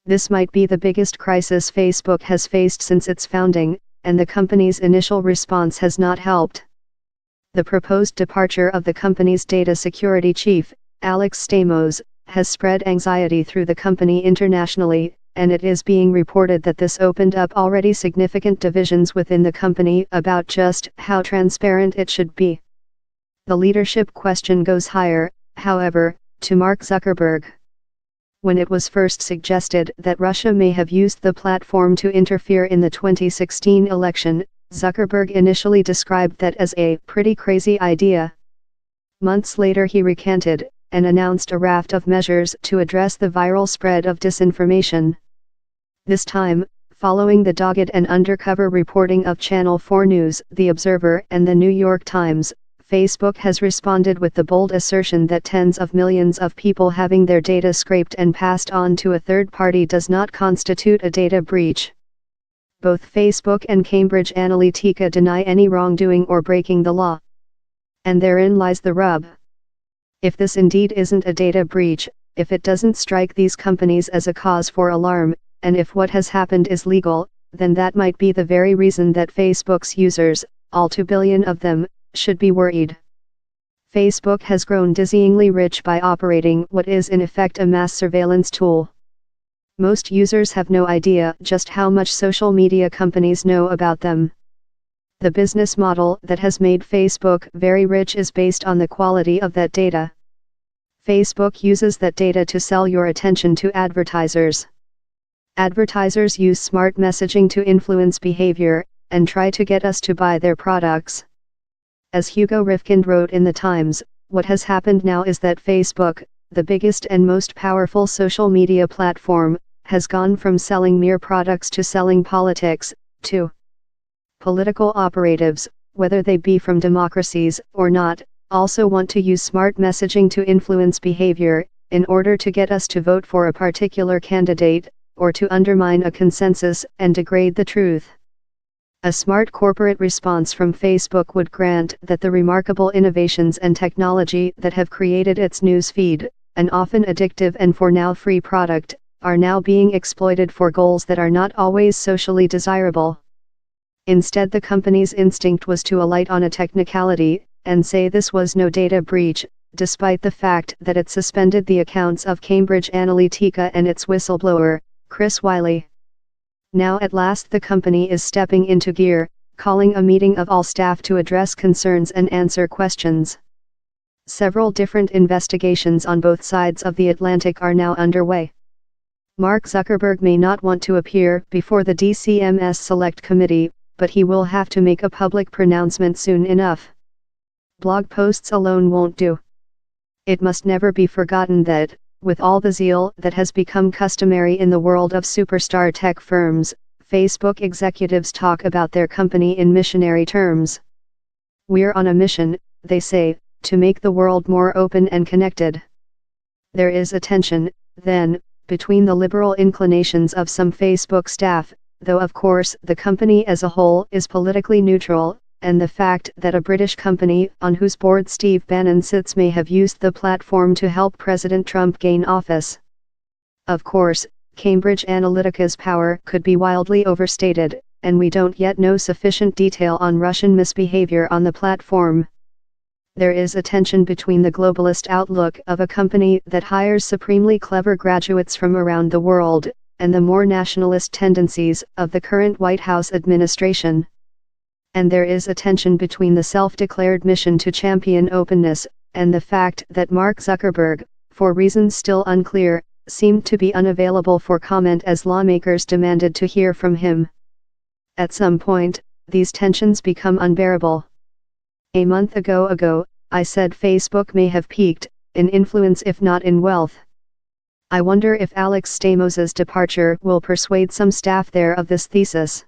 This might be the biggest crisis Facebook has faced since its founding, and the company's initial response has not helped. The proposed departure of the company's data security chief, Alex Stamos, has spread anxiety through the company internationally, and it is being reported that this opened up already significant divisions within the company about just how transparent it should be. The leadership question goes higher, however, to Mark Zuckerberg. When it was first suggested that Russia may have used the platform to interfere in the 2016 election, Zuckerberg initially described that as a pretty crazy idea. Months later he recanted, and announced a raft of measures to address the viral spread of disinformation. This time, following the dogged and undercover reporting of Channel 4 News, The Observer and The New York Times, Facebook has responded with the bold assertion that tens of millions of people having their data scraped and passed on to a third party does not constitute a data breach. Both Facebook and Cambridge Analytica deny any wrongdoing or breaking the law. And therein lies the rub. If this indeed isn't a data breach, if it doesn't strike these companies as a cause for alarm, and if what has happened is legal, then that might be the very reason that Facebook's users, all 2 billion of them, should be worried. Facebook has grown dizzyingly rich by operating what is in effect a mass surveillance tool. Most users have no idea just how much social media companies know about them. The business model that has made Facebook very rich is based on the quality of that data. Facebook uses that data to sell your attention to advertisers. Advertisers use smart messaging to influence behavior, and try to get us to buy their products. As Hugo Rifkind wrote in The Times, what has happened now is that Facebook, the biggest and most powerful social media platform, has gone from selling mere products to selling politics, too. Political operatives, whether they be from democracies or not, also want to use smart messaging to influence behavior, in order to get us to vote for a particular candidate, or to undermine a consensus and degrade the truth. A smart corporate response from Facebook would grant that the remarkable innovations and technology that have created its news feed, an often addictive and for now free product, are now being exploited for goals that are not always socially desirable. Instead, the company's instinct was to alight on a technicality, and say this was no data breach, despite the fact that it suspended the accounts of Cambridge Analytica and its whistleblower, Chris Wylie. Now at last the company is stepping into gear, calling a meeting of all staff to address concerns and answer questions. Several different investigations on both sides of the Atlantic are now underway. Mark Zuckerberg may not want to appear before the DCMS Select Committee, but he will have to make a public pronouncement soon enough. Blog posts alone won't do. It must never be forgotten that, with all the zeal that has become customary in the world of superstar tech firms, Facebook executives talk about their company in missionary terms. "We're on a mission," they say, "to make the world more open and connected." There is a tension, then, between the liberal inclinations of some Facebook staff, though of course the company as a whole is politically neutral, and the fact that a British company on whose board Steve Bannon sits may have used the platform to help President Trump gain office. Of course, Cambridge Analytica's power could be wildly overstated, and we don't yet know sufficient detail on Russian misbehavior on the platform. There is a tension between the globalist outlook of a company that hires supremely clever graduates from around the world, and the more nationalist tendencies of the current White House administration. And there is a tension between the self-declared mission to champion openness, and the fact that Mark Zuckerberg, for reasons still unclear, seemed to be unavailable for comment as lawmakers demanded to hear from him. At some point, these tensions become unbearable. A month ago, I said Facebook may have peaked, in influence if not in wealth. I wonder if Alex Stamos's departure will persuade some staff there of this thesis.